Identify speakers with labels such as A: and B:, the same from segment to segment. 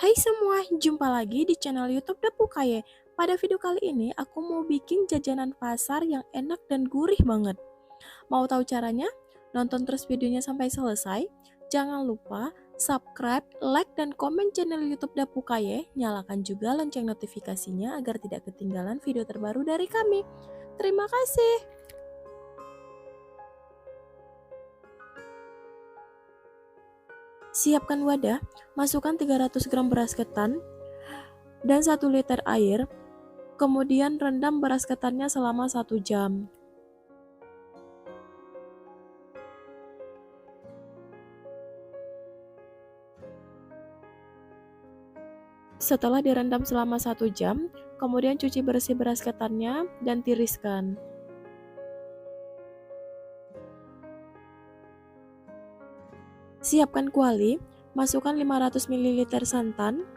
A: Hai semua, jumpa lagi di channel YouTube Dapukaye. Pada video kali ini aku mau bikin jajanan pasar yang enak dan gurih banget. Mau tahu caranya? Nonton terus videonya sampai selesai. Jangan lupa subscribe, like, dan komen channel YouTube Dapukaye. Nyalakan juga lonceng notifikasinya agar tidak ketinggalan video terbaru dari kami. Terima kasih. Siapkan wadah, masukkan 300 gram beras ketan dan 1 liter air. Kemudian rendam beras ketannya selama 1 jam. Setelah direndam selama 1 jam, kemudian cuci bersih beras ketannya dan tiriskan. Siapkan kuali, masukkan 500 ml santan,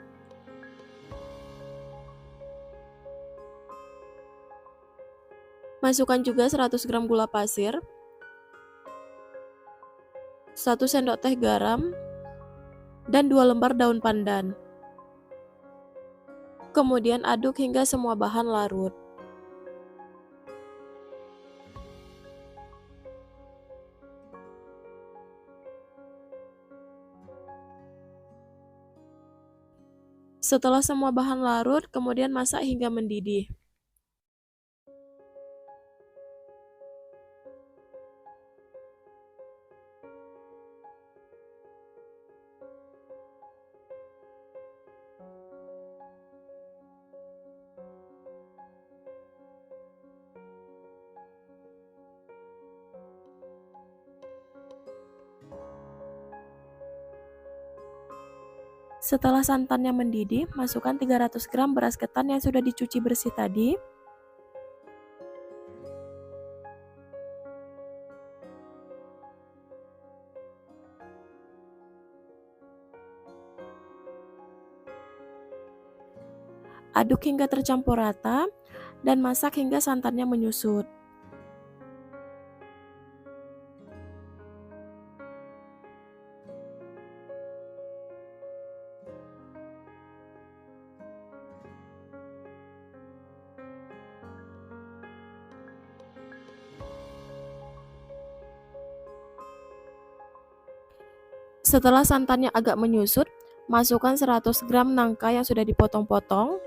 A: masukkan juga 100 gram gula pasir, 1 sendok teh garam, dan 2 lembar daun pandan. Kemudian aduk hingga semua bahan larut. Setelah semua bahan larut, kemudian masak hingga mendidih. Setelah santannya mendidih, masukkan 300 gram beras ketan yang sudah dicuci bersih tadi. Aduk hingga tercampur rata dan masak hingga santannya menyusut. Setelah santannya agak menyusut, masukkan 100 gram nangka yang sudah dipotong-potong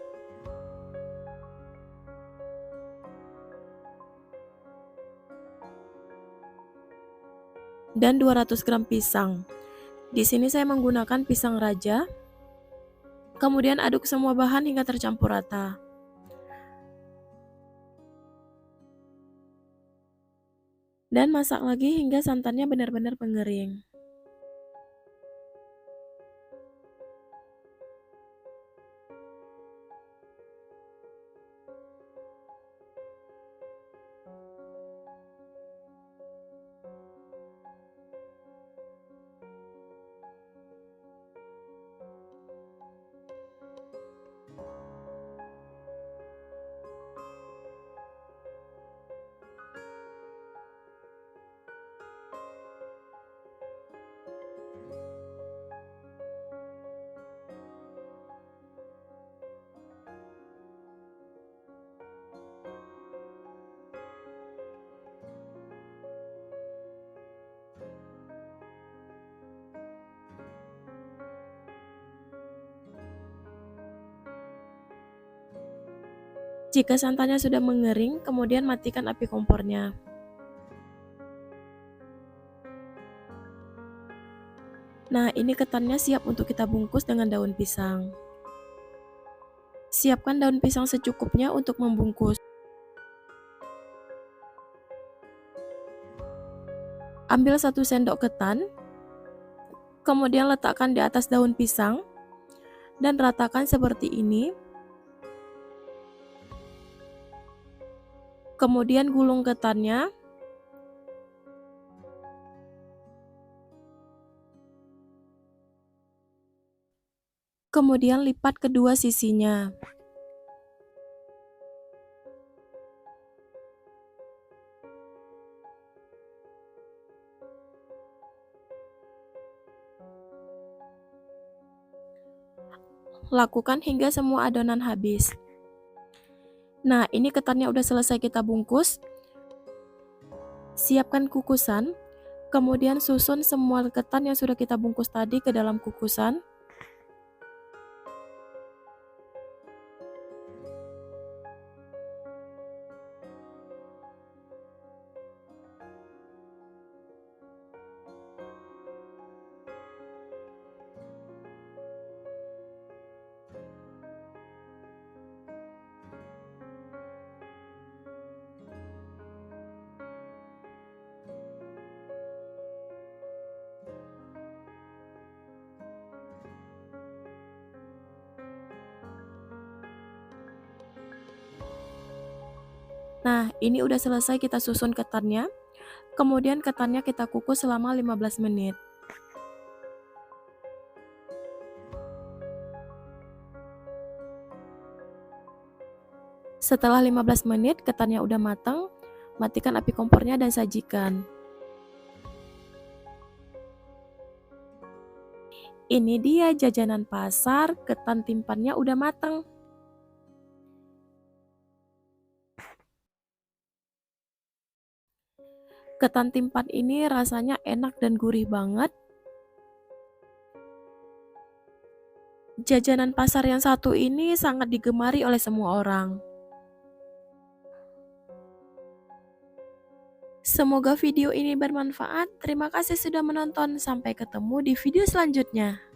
A: dan 200 gram pisang. Di sini saya menggunakan pisang raja. Kemudian aduk semua bahan hingga tercampur rata. Dan masak lagi hingga santannya benar-benar mengering. Jika santannya sudah mengering, kemudian matikan api kompornya. Nah, ini ketannya siap untuk kita bungkus dengan daun pisang. Siapkan daun pisang secukupnya untuk membungkus. Ambil 1 sendok ketan, kemudian letakkan di atas daun pisang dan ratakan seperti ini. Kemudian gulung ketannya. Kemudian lipat kedua sisinya. lakukan hingga semua adonan habis. Nah, ini ketannya udah selesai kita bungkus. Siapkan kukusan, kemudian susun semua ketan yang sudah kita bungkus tadi ke dalam kukusan. Nah, ini udah selesai kita susun ketannya. Kemudian ketannya kita kukus selama 15 menit. Setelah 15 menit ketannya udah matang, matikan api kompornya dan sajikan. Ini dia jajanan pasar, ketan timpannya udah matang. Ketan timpan ini rasanya enak dan gurih banget. Jajanan pasar yang satu ini sangat digemari oleh semua orang. Semoga video ini bermanfaat. Terima kasih sudah menonton. Sampai ketemu di video selanjutnya.